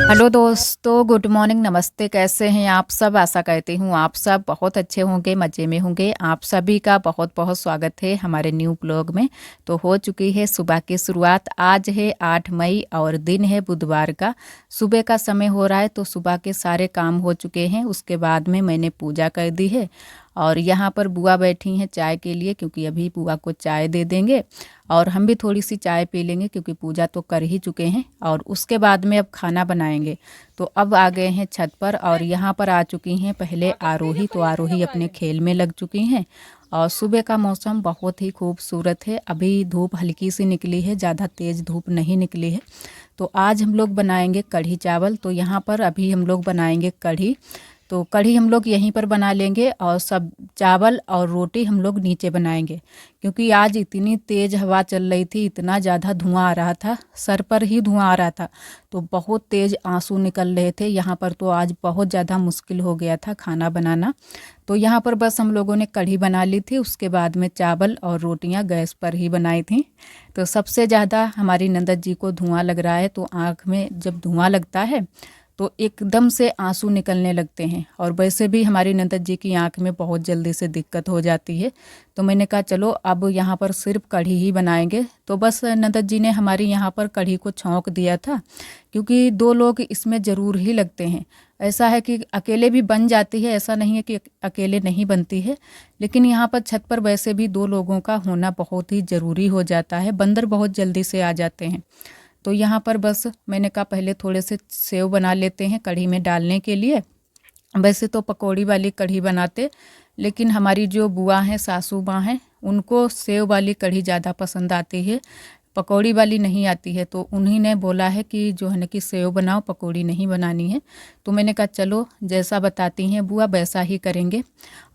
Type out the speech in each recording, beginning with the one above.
Hello दोस्तों, good morning, नमस्ते। कैसे हैं आप सब? आशा करती हूँ आप सब बहुत अच्छे होंगे, मज़े में होंगे। आप सभी का बहुत बहुत स्वागत है हमारे न्यू ब्लॉग में। तो हो चुकी है सुबह की शुरुआत। आज है 8 मई और दिन है बुधवार का। सुबह का समय हो रहा है तो सुबह के सारे काम हो चुके हैं। उसके बाद में मैंने पूजा कर दी है और यहाँ पर बुआ बैठी हैं चाय के लिए, क्योंकि अभी बुआ को चाय दे देंगे और हम भी थोड़ी सी चाय पी लेंगे, क्योंकि पूजा तो कर ही चुके हैं। और उसके बाद में अब खाना बनाएंगे। तो अब आ गए हैं छत पर और यहाँ पर आ चुकी हैं पहले आरोही। तो आरोही अपने खेल में लग चुकी हैं और सुबह का मौसम बहुत ही खूबसूरत है। अभी धूप हल्की सी निकली है, ज़्यादा तेज़ धूप नहीं निकली है। तो आज हम लोग बनाएंगे कढ़ी चावल। तो यहाँ पर अभी हम लोग बनाएंगे कढ़ी। तो कढ़ी हम लोग यहीं पर बना लेंगे और सब चावल और रोटी हम लोग नीचे बनाएंगे, क्योंकि आज इतनी तेज़ हवा चल रही थी, इतना ज़्यादा धुआं आ रहा था, सर पर ही धुआं आ रहा था। तो बहुत तेज़ आंसू निकल रहे थे यहाँ पर। तो आज बहुत ज़्यादा मुश्किल हो गया था खाना बनाना। तो यहाँ पर बस हम लोगों ने कढ़ी बना ली थी, उसके बाद में चावल और रोटियाँ गैस पर ही बनाई थी। तो सबसे ज़्यादा हमारी नंदत जी को धुआं लग रहा है। तो आँख में जब धुआं लगता है तो एकदम से आंसू निकलने लगते हैं, और वैसे भी हमारी नंदत जी की आंख में बहुत जल्दी से दिक्कत हो जाती है। तो मैंने कहा चलो अब यहाँ पर सिर्फ कढ़ी ही बनाएंगे। तो बस नंदत जी ने हमारी यहाँ पर कढ़ी को छौंक दिया था, क्योंकि 2 लोग इसमें ज़रूर ही लगते हैं। ऐसा है कि अकेले भी बन जाती है, ऐसा नहीं है कि अकेले नहीं बनती है, लेकिन यहाँ पर छत पर वैसे भी 2 लोगों का होना बहुत ही ज़रूरी हो जाता है। बंदर बहुत जल्दी से आ जाते हैं। तो यहाँ पर बस मैंने कहा पहले थोड़े से सेव बना लेते हैं कढ़ी में डालने के लिए। वैसे तो पकौड़ी वाली कढ़ी बनाते, लेकिन हमारी जो बुआ हैं, सासू माँ हैं, उनको सेव वाली कढ़ी ज़्यादा पसंद आती है, पकौड़ी वाली नहीं आती है। तो उन्हीं ने बोला है कि जो है ना कि सेव बनाओ, पकौड़ी नहीं बनानी है। तो मैंने कहा चलो जैसा बताती हैं बुआ वैसा ही करेंगे।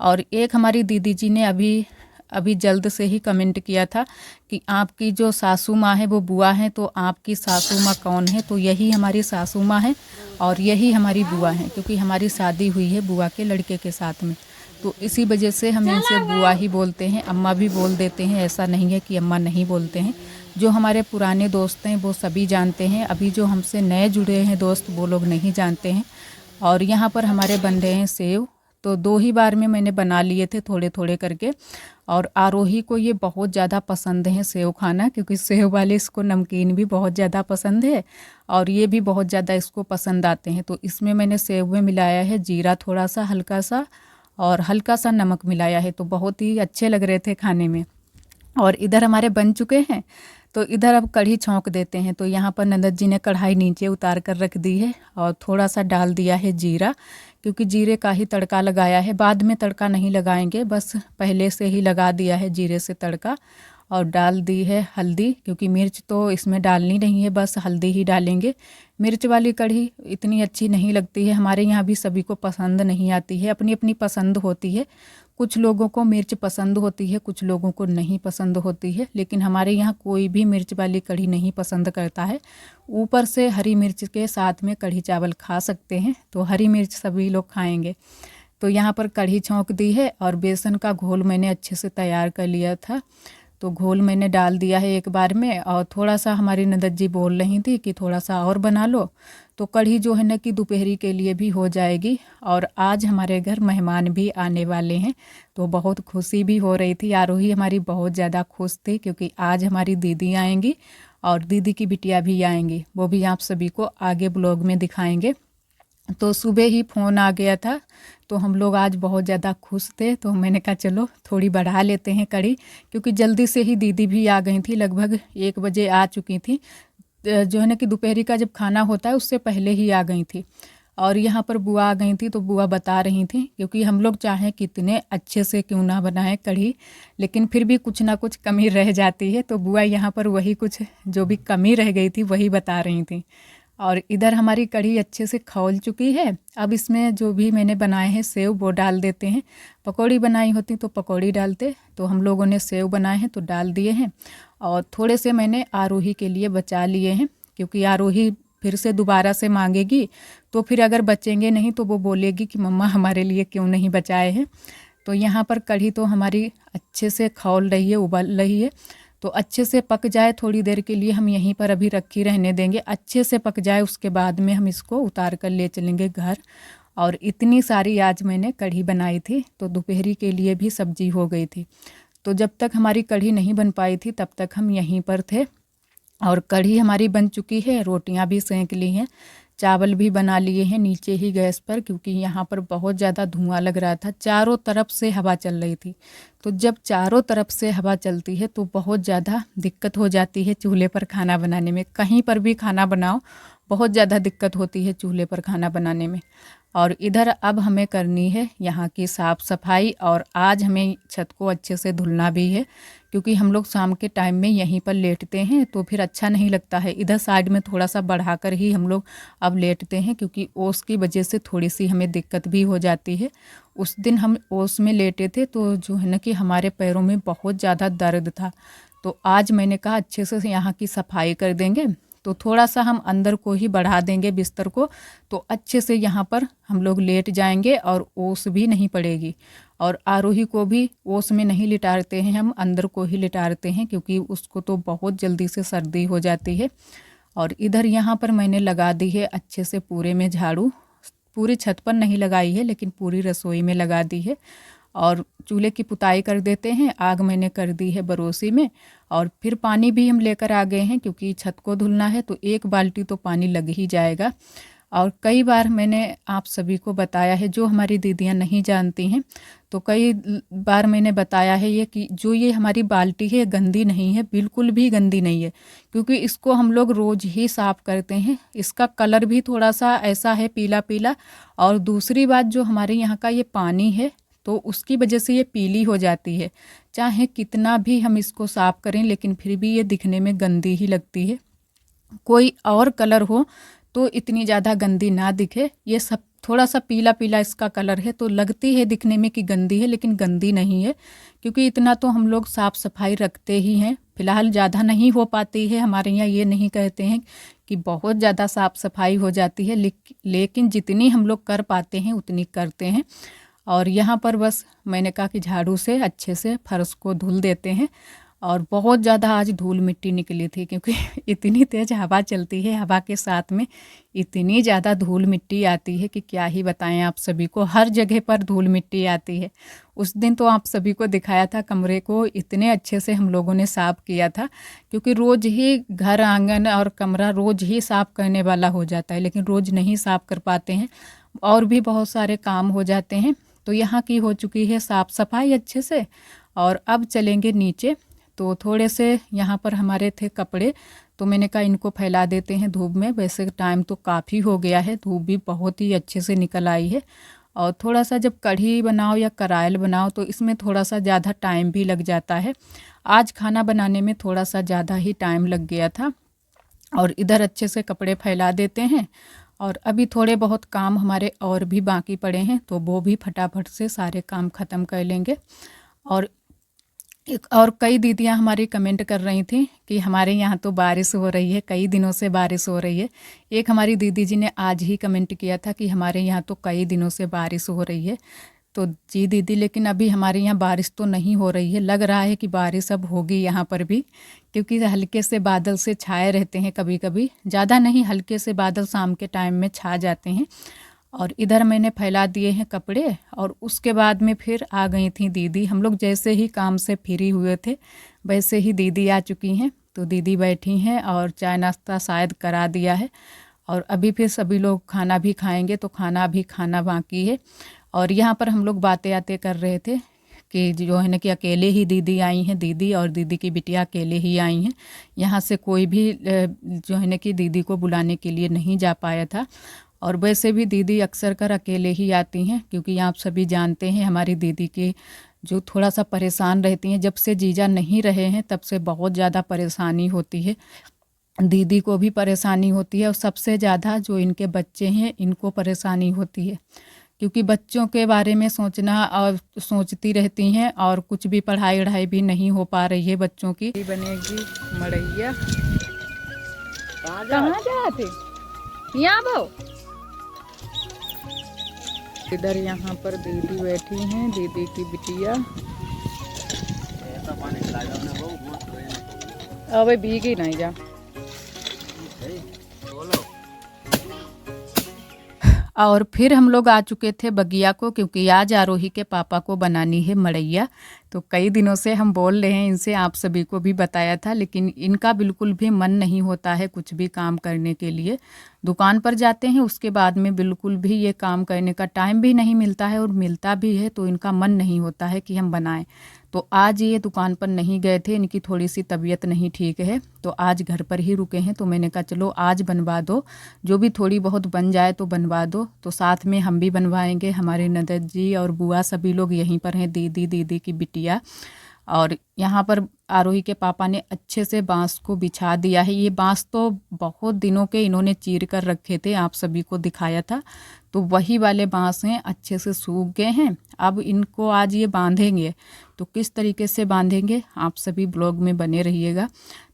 और एक हमारी दीदी जी ने अभी अभी जल्द से ही कमेंट किया था कि आपकी जो सासू माँ है वो बुआ है, तो आपकी सासू माँ कौन है? तो यही हमारी सासू माँ है और यही हमारी बुआ है, क्योंकि हमारी शादी हुई है बुआ के लड़के के साथ में। तो इसी वजह से हम इनसे बुआ ही बोलते हैं, अम्मा भी बोल देते हैं। ऐसा नहीं है कि अम्मा नहीं बोलते हैं। जो हमारे पुराने दोस्त हैं वो सभी जानते हैं, अभी जो हमसे नए जुड़े हैं दोस्त वो लोग नहीं जानते हैं। और यहाँ पर हमारे बन रहे हैं सेव। तो 2 ही बार में मैंने बना लिए थे थोड़े थोड़े करके। और आरोही को ये बहुत ज़्यादा पसंद है सेव खाना, क्योंकि सेव वाले इसको नमकीन भी बहुत ज़्यादा पसंद है और ये भी बहुत ज़्यादा इसको पसंद आते हैं। तो इसमें मैंने सेव में मिलाया है जीरा थोड़ा सा हल्का सा और हल्का सा नमक मिलाया है। तो बहुत ही अच्छे लग रहे थे खाने में। और इधर हमारे बन चुके हैं। तो इधर अब कढ़ी छौंक देते हैं। तो यहाँ पर नंदत जी ने कढ़ाई नीचे उतार कर रख दी है और थोड़ा सा डाल दिया है जीरा, क्योंकि जीरे का ही तड़का लगाया है। बाद में तड़का नहीं लगाएंगे, बस पहले से ही लगा दिया है जीरे से तड़का। और डाल दी है हल्दी, क्योंकि मिर्च तो इसमें डालनी नहीं है, बस हल्दी ही डालेंगे। मिर्च वाली कढ़ी इतनी अच्छी नहीं लगती है, हमारे यहाँ भी सभी को पसंद नहीं आती है, अपनी अपनी पसंद होती है। कुछ लोगों को मिर्च पसंद होती है, कुछ लोगों को नहीं पसंद होती है, लेकिन हमारे यहाँ कोई भी मिर्च वाली कढ़ी नहीं पसंद करता है। ऊपर से हरी मिर्च के साथ में कढ़ी चावल खा सकते हैं, तो हरी मिर्च सभी लोग खाएंगे। तो यहाँ पर कढ़ी छौंक दी है और बेसन का घोल मैंने अच्छे से तैयार कर लिया था। तो घोल मैंने डाल दिया है एक बार में। और थोड़ा सा हमारी नंदत जी बोल रही थी कि थोड़ा सा और बना लो, तो कढ़ी जो है ना कि दोपहरी के लिए भी हो जाएगी। और आज हमारे घर मेहमान भी आने वाले हैं, तो बहुत खुशी भी हो रही थी। आरोही हमारी बहुत ज़्यादा खुश थी, क्योंकि आज हमारी दीदी आएंगी और दीदी की बिटिया भी आएंगी, वो भी आप सभी को आगे ब्लॉग में दिखाएंगे। तो सुबह ही फ़ोन आ गया था, तो हम लोग आज बहुत ज़्यादा खुश थे। तो मैंने कहा चलो थोड़ी बढ़ा लेते हैं कढ़ी, क्योंकि जल्दी से ही दीदी भी आ गई थी, लगभग 1 बजे आ चुकी थी। जो है ना कि दोपहरी का जब खाना होता है उससे पहले ही आ गई थी। और यहाँ पर बुआ आ गई थी, तो बुआ बता रही थी, क्योंकि हम लोग चाहें कितने अच्छे से क्यों ना बनाएं कढ़ी, लेकिन फिर भी कुछ ना कुछ कमी रह जाती है। तो बुआ यहाँ पर वही कुछ जो भी कमी रह गई थी वही बता रही थी। और इधर हमारी कढ़ी अच्छे से खौल चुकी है। अब इसमें जो भी मैंने बनाए हैं सेव वो डाल देते हैं। पकौड़ी बनाई होती तो पकौड़ी डालते, तो हम लोगों ने सेव बनाए हैं तो डाल दिए हैं। और थोड़े से मैंने आरोही के लिए बचा लिए हैं, क्योंकि आरोही फिर से दोबारा से मांगेगी, तो फिर अगर बचेंगे नहीं तो वो बोलेगी कि मम्मा हमारे लिए क्यों नहीं बचाए हैं। तो यहाँ पर कढ़ी तो हमारी अच्छे से खौल रही है, उबल रही है। तो अच्छे से पक जाए थोड़ी देर के लिए हम यहीं पर अभी रखी रहने देंगे। अच्छे से पक जाए उसके बाद में हम इसको उतार कर ले चलेंगे घर। और इतनी सारी आज मैंने कढ़ी बनाई थी, तो दोपहरी के लिए भी सब्जी हो गई थी। तो जब तक हमारी कढ़ी नहीं बन पाई थी तब तक हम यहीं पर थे। और कढ़ी हमारी बन चुकी है, रोटियां भी सेंक ली हैं, चावल भी बना लिए हैं नीचे ही गैस पर, क्योंकि यहाँ पर बहुत ज़्यादा धुआं लग रहा था, चारों तरफ से हवा चल रही थी। तो जब चारों तरफ से हवा चलती है तो बहुत ज़्यादा दिक्कत हो जाती है चूल्हे पर खाना बनाने में। कहीं पर भी खाना बनाओ बहुत ज़्यादा दिक्कत होती है चूल्हे पर खाना बनाने में। और इधर अब हमें करनी है यहाँ की साफ़ सफाई, और आज हमें छत को अच्छे से धुलना भी है, क्योंकि हम लोग शाम के टाइम में यहीं पर लेटते हैं तो फिर अच्छा नहीं लगता है। इधर साइड में थोड़ा सा बढ़ाकर ही हम लोग अब लेटते हैं, क्योंकि ओस की वजह से थोड़ी सी हमें दिक्कत भी हो जाती है। उस दिन हम ओस में लेटे थे तो जो है ना कि हमारे पैरों में बहुत ज़्यादा दर्द था। तो आज मैंने कहा अच्छे से यहाँ की सफाई कर देंगे, तो थोड़ा सा हम अंदर को ही बढ़ा देंगे बिस्तर को, तो अच्छे से यहाँ पर हम लोग लेट जाएंगे और ओस भी नहीं पड़ेगी। और आरोही को भी ओस में नहीं लिटाते हैं, हम अंदर को ही लिटाते हैं, क्योंकि उसको तो बहुत जल्दी से सर्दी हो जाती है। और इधर यहाँ पर मैंने लगा दी है अच्छे से पूरे में झाड़ू, पूरी छत पर नहीं लगाई है लेकिन पूरी रसोई में लगा दी है। और चूल्हे की पुताई कर देते हैं, आग मैंने कर दी है बरोसी में। और फिर पानी भी हम लेकर आ गए हैं, क्योंकि छत को धुलना है तो 1 बाल्टी तो पानी लग ही जाएगा। और कई बार मैंने आप सभी को बताया है, जो हमारी दीदियां नहीं जानती हैं तो कई बार मैंने बताया है ये कि जो ये हमारी बाल्टी है गंदी नहीं है, बिल्कुल भी गंदी नहीं है, क्योंकि इसको हम लोग रोज़ ही साफ़ करते हैं। इसका कलर भी थोड़ा सा ऐसा है पीला पीला। और दूसरी बात, जो हमारे यहाँ का ये पानी है तो उसकी वजह से ये पीली हो जाती है। चाहे कितना भी हम इसको साफ़ करें लेकिन फिर भी ये दिखने में गंदी ही लगती है। कोई और कलर हो तो इतनी ज़्यादा गंदी ना दिखे, ये सब थोड़ा सा पीला पीला इसका कलर है तो लगती है दिखने में कि गंदी है, लेकिन गंदी नहीं है, क्योंकि इतना तो हम लोग साफ़ सफाई रखते ही हैं। फ़िलहाल ज़्यादा नहीं हो पाती है हमारे यहाँ, ये नहीं कहते हैं कि बहुत ज़्यादा साफ़ सफाई हो जाती है, लेकिन जितनी हम लोग कर पाते हैं उतनी करते हैं। और यहाँ पर बस मैंने कहा कि झाड़ू से अच्छे से फर्श को धुल देते हैं। और बहुत ज़्यादा आज धूल मिट्टी निकली थी, क्योंकि इतनी तेज़ हवा चलती है, हवा के साथ में इतनी ज़्यादा धूल मिट्टी आती है कि क्या ही बताएं आप सभी को, हर जगह पर धूल मिट्टी आती है। उस दिन तो आप सभी को दिखाया था, कमरे को इतने अच्छे से हम लोगों ने साफ़ किया था, क्योंकि रोज़ ही घर आंगन और कमरा रोज़ ही साफ़ करने वाला हो जाता है, लेकिन रोज़ नहीं साफ़ कर पाते हैं, और भी बहुत सारे काम हो जाते हैं। तो यहाँ की हो चुकी है साफ़ सफाई अच्छे से। और अब चलेंगे नीचे, तो थोड़े से यहाँ पर हमारे थे कपड़े, तो मैंने कहा इनको फैला देते हैं धूप में। वैसे टाइम तो काफ़ी हो गया है, धूप भी बहुत ही अच्छे से निकल आई है। और थोड़ा सा जब कढ़ी बनाओ या करायल बनाओ तो इसमें थोड़ा सा ज़्यादा टाइम भी लग जाता है। आज खाना बनाने में थोड़ा सा ज़्यादा ही टाइम लग गया था। और इधर अच्छे से कपड़े फैला देते हैं। और अभी थोड़े बहुत काम हमारे और भी बाकी पड़े हैं, तो वो भी फटाफट से सारे काम ख़त्म कर लेंगे। और और कई दीदियां हमारी कमेंट कर रही थी कि हमारे यहाँ तो बारिश हो रही है, कई दिनों से बारिश हो रही है। एक हमारी दीदी जी ने आज ही कमेंट किया था कि हमारे यहाँ तो कई दिनों से बारिश हो रही है। तो जी दीदी, लेकिन अभी हमारे यहाँ बारिश तो नहीं हो रही है। लग रहा है कि बारिश अब होगी यहाँ पर भी, क्योंकि हल्के से बादल से छाए रहते हैं, कभी कभी ज़्यादा नहीं, हल्के से बादल शाम के टाइम में छा जाते हैं। और इधर मैंने फैला दिए हैं कपड़े, और उसके बाद में फिर आ गई थी दीदी। हम लोग जैसे ही काम से फ्री हुए थे वैसे ही दीदी आ चुकी हैं। तो दीदी बैठी हैं और चाय नाश्ता शायद करा दिया है, और अभी फिर सभी लोग खाना भी खाएंगे, तो खाना भी खाना बाकी है। और यहाँ पर हम लोग बातें आते कर रहे थे कि जो है ना कि अकेले ही दीदी आई हैं, दीदी और दीदी की बिटिया अकेले ही आई हैं। यहाँ से कोई भी जो है ना कि दीदी को बुलाने के लिए नहीं जा पाया था। और वैसे भी दीदी अक्सर कर अकेले ही आती हैं, क्योंकि आप सभी जानते हैं हमारी दीदी के जो थोड़ा सा परेशान रहती हैं। जब से जीजा नहीं रहे हैं तब से बहुत ज़्यादा परेशानी होती है, दीदी को भी परेशानी होती है, और सबसे ज़्यादा जो इनके बच्चे हैं इनको परेशानी होती है, क्योंकि बच्चों के बारे में सोचना और सोचती रहती हैं, और कुछ भी पढ़ाई वढ़ाई भी नहीं हो पा रही है बच्चों की। बनेगी मड़ैया, कहाँ जाते यहाँ भाव। इधर यहाँ पर दीदी बैठी हैं, दीदी की बिटिया। अबे भीगी नहीं जा। और फिर हम लोग आ चुके थे बगिया को, क्योंकि आज आरोही के पापा को बनानी है मड़ैया। तो कई दिनों से हम बोल रहे हैं इनसे, आप सभी को भी बताया था, लेकिन इनका बिल्कुल भी मन नहीं होता है कुछ भी काम करने के लिए। दुकान पर जाते हैं, उसके बाद में बिल्कुल भी ये काम करने का टाइम भी नहीं मिलता है, और मिलता भी है तो इनका मन नहीं होता है कि हम बनाएं। तो आज ये दुकान पर नहीं गए थे, इनकी थोड़ी सी तबीयत नहीं ठीक है, तो आज घर पर ही रुके हैं। तो मैंने कहा चलो आज बनवा दो, जो भी थोड़ी बहुत बन जाए तो बनवा दो। तो साथ में हम भी बनवाएंगे, हमारे ननद जी और बुआ सभी लोग यहीं पर हैं, दीदी की बिटिया। और यहाँ पर आरोही के पापा ने अच्छे से बांस को बिछा दिया है। ये बांस तो बहुत दिनों के इन्होंने चीर कर रखे थे, आप सभी को दिखाया था, तो वही वाले बांस हैं, अच्छे से सूख गए हैं। अब इनको आज ये बांधेंगे, तो किस तरीके से बांधेंगे आप सभी ब्लॉग में बने रहिएगा।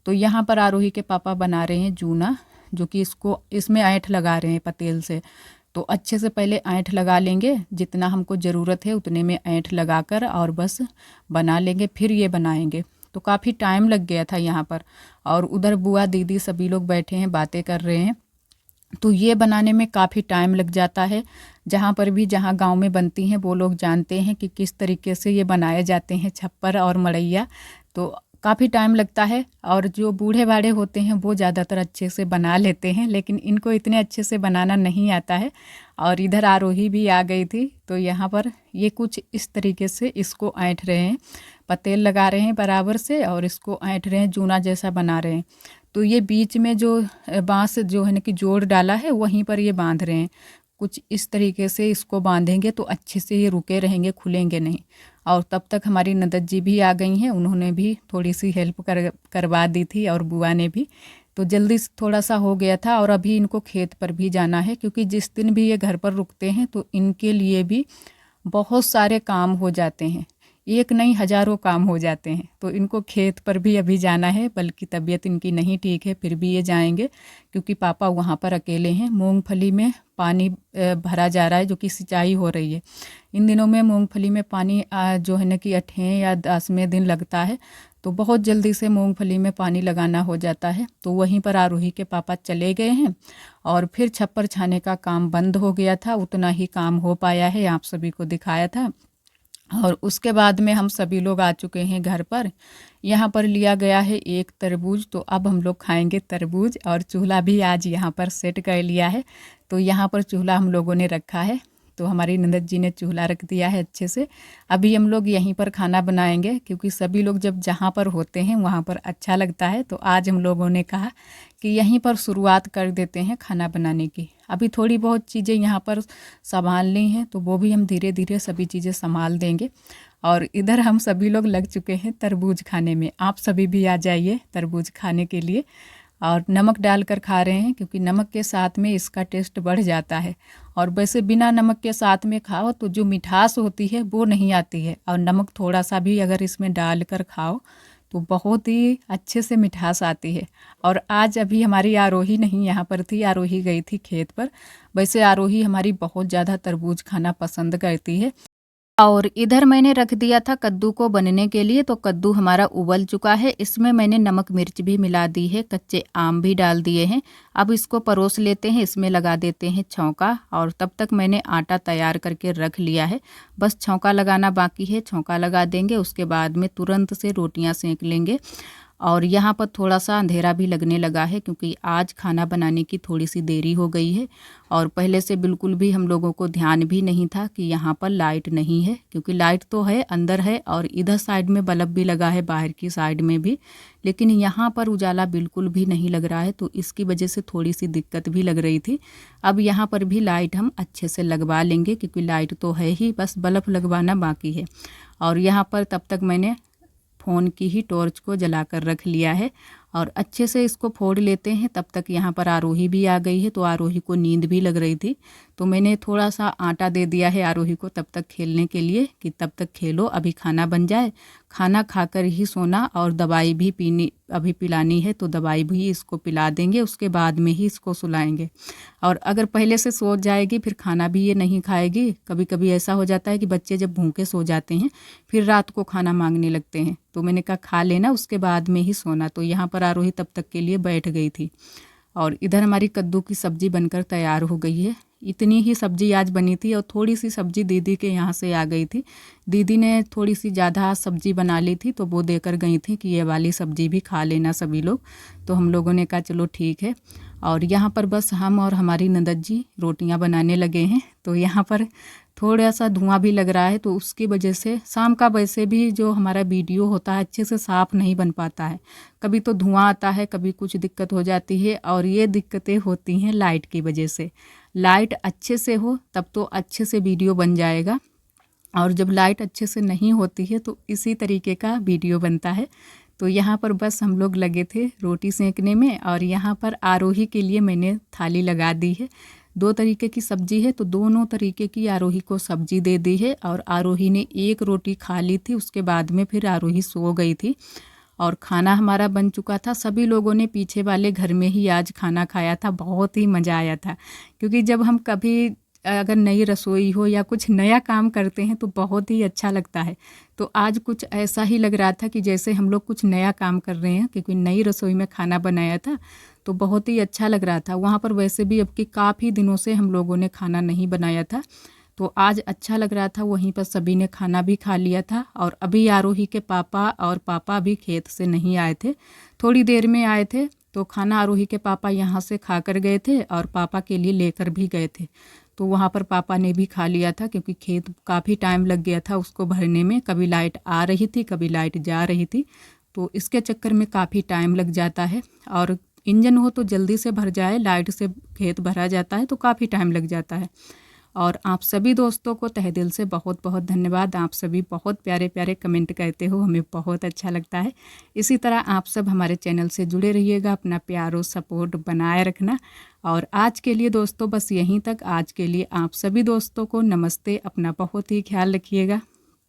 तो यहाँ पर आरोही के पापा बना रहे हैं जूना, जो कि इसमें ऐंठ लगा रहे हैं पतेल से। तो अच्छे से पहले ऐंठ लगा लेंगे, जितना हमको ज़रूरत है उतने में ऐंठ लगाकर और बस बना लेंगे, फिर ये बनाएंगे। तो काफ़ी टाइम लग गया था यहाँ पर, और उधर बुआ दीदी सभी लोग बैठे हैं, बातें कर रहे हैं। तो ये बनाने में काफ़ी टाइम लग जाता है। जहाँ गांव में बनती हैं वो लोग जानते हैं कि किस तरीके से ये बनाए जाते हैं छप्पर और मड़ैया। तो काफ़ी टाइम लगता है, और जो बूढ़े बाढ़े होते हैं वो ज़्यादातर अच्छे से बना लेते हैं, लेकिन इनको इतने अच्छे से बनाना नहीं आता है। और इधर आरोही भी आ गई थी, तो यहाँ पर ये कुछ इस तरीके से इसको ऐंठ रहे हैं, पतेल लगा रहे हैं बराबर से, और इसको ऐंठ रहे हैं, जूना जैसा बना रहे हैं। तो ये बीच में जो बांस जो है ना कि जोड़ डाला है, वहीं पर ये बांध रहे हैं। कुछ इस तरीके से इसको बांधेंगे तो अच्छे से ये रुके रहेंगे, खुलेंगे नहीं। और तब तक हमारी ननद जी भी आ गई हैं, उन्होंने भी थोड़ी सी हेल्प करवा दी थी, और बुआ ने भी। तो जल्दी थोड़ा सा हो गया था। और अभी इनको खेत पर भी जाना है, क्योंकि जिस दिन भी ये घर पर रुकते हैं तो इनके लिए भी बहुत सारे काम हो जाते हैं, एक नहीं हज़ारों काम हो जाते हैं। तो इनको खेत पर भी अभी जाना है, बल्कि तबीयत इनकी नहीं ठीक है, फिर भी ये जाएंगे, क्योंकि पापा वहाँ पर अकेले हैं। मूंगफली में पानी भरा जा रहा है, जो कि सिंचाई हो रही है। इन दिनों में मूंगफली में पानी जो है ना कि 8वें या 10वें दिन लगता है, तो बहुत जल्दी से मूंगफली में पानी लगाना हो जाता है। तो वहीं पर आरोही के पापा चले गए हैं, और फिर छप्पर छाने का काम बंद हो गया था, उतना ही काम हो पाया है, आप सभी को दिखाया था। और उसके बाद में हम सभी लोग आ चुके हैं घर पर। यहाँ पर लिया गया है एक तरबूज, तो अब हम लोग खाएंगे तरबूज। और चूल्हा भी आज यहाँ पर सेट कर लिया है, तो यहाँ पर चूल्हा हम लोगों ने रखा है। तो हमारी ननद जी ने चूल्हा रख दिया है अच्छे से। अभी हम लोग यहीं पर खाना बनाएंगे, क्योंकि सभी लोग जब जहाँ पर होते हैं वहाँ पर अच्छा लगता है। तो आज हम लोगों ने कहा कि यहीं पर शुरुआत कर देते हैं खाना बनाने की। अभी थोड़ी बहुत चीज़ें यहाँ पर संभालनी हैं, तो वो भी हम धीरे धीरे सभी चीज़ें संभाल देंगे। और इधर हम सभी लोग लग चुके हैं तरबूज खाने में। आप सभी भी आ जाइए तरबूज खाने के लिए। और नमक डालकर खा रहे हैं, क्योंकि नमक के साथ में इसका टेस्ट बढ़ जाता है। और वैसे बिना नमक के साथ में खाओ तो जो मिठास होती है वो नहीं आती है, और नमक थोड़ा सा भी अगर इसमें डालकर खाओ तो बहुत ही अच्छे से मिठास आती है। और आज अभी हमारी आरोही नहीं यहाँ पर थी, आरोही गई थी खेत पर। वैसे आरोही हमारी बहुत ज़्यादा तरबूज खाना पसंद करती है। और इधर मैंने रख दिया था कद्दू को बनने के लिए, तो कद्दू हमारा उबल चुका है। इसमें मैंने नमक मिर्च भी मिला दी है, कच्चे आम भी डाल दिए हैं। अब इसको परोस लेते हैं, इसमें लगा देते हैं छौंका। और तब तक मैंने आटा तैयार करके रख लिया है, बस छौंका लगाना बाकी है। छौंका लगा देंगे, उसके बाद में तुरंत से रोटियां सेंक लेंगे। और यहाँ पर थोड़ा सा अंधेरा भी लगने लगा है, क्योंकि आज खाना बनाने की थोड़ी सी देरी हो गई है। और पहले से बिल्कुल भी हम लोगों को ध्यान भी नहीं था कि यहाँ पर लाइट नहीं है, क्योंकि लाइट तो है अंदर है, और इधर साइड में बल्ब भी लगा है, बाहर की साइड में भी, लेकिन यहाँ पर उजाला बिल्कुल भी नहीं लग रहा है। तो इसकी वजह से थोड़ी सी दिक्कत भी लग रही थी। अब यहाँ पर भी लाइट हम अच्छे से लगवा लेंगे, क्योंकि लाइट तो है ही, बस बल्ब लगवाना बाकी है। और यहाँ पर तब तक मैंने फ़ोन की ही टॉर्च को जलाकर रख लिया है, और अच्छे से इसको फोड़ लेते हैं। तब तक यहाँ पर आरोही भी आ गई है, तो आरोही को नींद भी लग रही थी, तो मैंने थोड़ा सा आटा दे दिया है आरोही को तब तक खेलने के लिए कि तब तक खेलो, अभी खाना बन जाए, खाना खाकर ही सोना, और दवाई भी पीनी अभी पिलानी है तो दवाई भी इसको पिला देंगे, उसके बाद में ही इसको सुलाएंगे। और अगर पहले से सो जाएगी फिर खाना भी ये नहीं खाएगी। कभी कभी ऐसा हो जाता है कि बच्चे जब भूखे सो जाते हैं फिर रात को खाना मांगने लगते हैं, तो मैंने कहा खा लेना उसके बाद में ही सोना। तो यहाँ पर आरोही तब तक के लिए बैठ गई थी। और इधर हमारी कद्दू की सब्ज़ी बनकर तैयार हो गई है। इतनी ही सब्ज़ी आज बनी थी और थोड़ी सी सब्ज़ी दीदी के यहाँ से आ गई थी। दीदी ने थोड़ी सी ज़्यादा सब्ज़ी बना ली थी तो वो देकर गई थी कि ये वाली सब्ज़ी भी खा लेना सभी लोग। तो हम लोगों ने कहा चलो ठीक है। और यहाँ पर बस हम और हमारी ननद जी रोटियाँ बनाने लगे हैं। तो यहाँ पर थोड़ा सा धुआं भी लग रहा है, तो उसकी वजह से शाम का वैसे भी जो हमारा वीडियो होता है अच्छे से साफ़ नहीं बन पाता है। कभी तो धुआं आता है, कभी कुछ दिक्कत हो जाती है, और ये दिक्कतें होती हैं लाइट की वजह से। लाइट अच्छे से हो तब तो अच्छे से वीडियो बन जाएगा, और जब लाइट अच्छे से नहीं होती है तो इसी तरीके का वीडियो बनता है। तो यहाँ पर बस हम लोग लगे थे रोटी सेंकने में, और यहाँ पर आरोही के लिए मैंने थाली लगा दी है। 2 तरीके की सब्जी है तो दोनों तरीके की आरोही को सब्जी दे दी है। और आरोही ने एक रोटी खा ली थी, उसके बाद में फिर आरोही सो गई थी। और खाना हमारा बन चुका था। सभी लोगों ने पीछे वाले घर में ही आज खाना खाया था। बहुत ही मज़ा आया था, क्योंकि जब हम कभी अगर नई रसोई हो या कुछ नया काम करते हैं तो बहुत ही अच्छा लगता है। तो आज कुछ ऐसा ही लग रहा था कि जैसे हम लोग कुछ नया काम कर रहे हैं, क्योंकि नई रसोई में खाना बनाया था तो बहुत ही अच्छा लग रहा था। वहाँ पर वैसे भी अब कि काफ़ी दिनों से हम लोगों ने खाना नहीं बनाया था, तो आज अच्छा लग रहा था। वहीं पर सभी ने खाना भी खा लिया था। और अभी आरोही के पापा भी खेत से नहीं आए थे, थोड़ी देर में आए थे। तो खाना आरोही के पापा यहाँ से खा कर गए थे और पापा के लिए लेकर भी गए थे। तो वहाँ पर पापा ने भी खा लिया था, क्योंकि खेत काफ़ी टाइम लग गया था उसको भरने में। कभी लाइट आ रही थी, कभी लाइट जा रही थी, तो इसके चक्कर में काफ़ी टाइम लग जाता है। और इंजन हो तो जल्दी से भर जाए, लाइट से खेत भरा जाता है तो काफ़ी टाइम लग जाता है। और आप सभी दोस्तों को तहे दिल से बहुत बहुत धन्यवाद। आप सभी बहुत प्यारे प्यारे कमेंट करते हो, हमें बहुत अच्छा लगता है। इसी तरह आप सब हमारे चैनल से जुड़े रहिएगा, अपना प्यार और सपोर्ट बनाए रखना। और आज के लिए दोस्तों बस यहीं तक। आज के लिए आप सभी दोस्तों को नमस्ते, अपना बहुत ही ख्याल रखिएगा।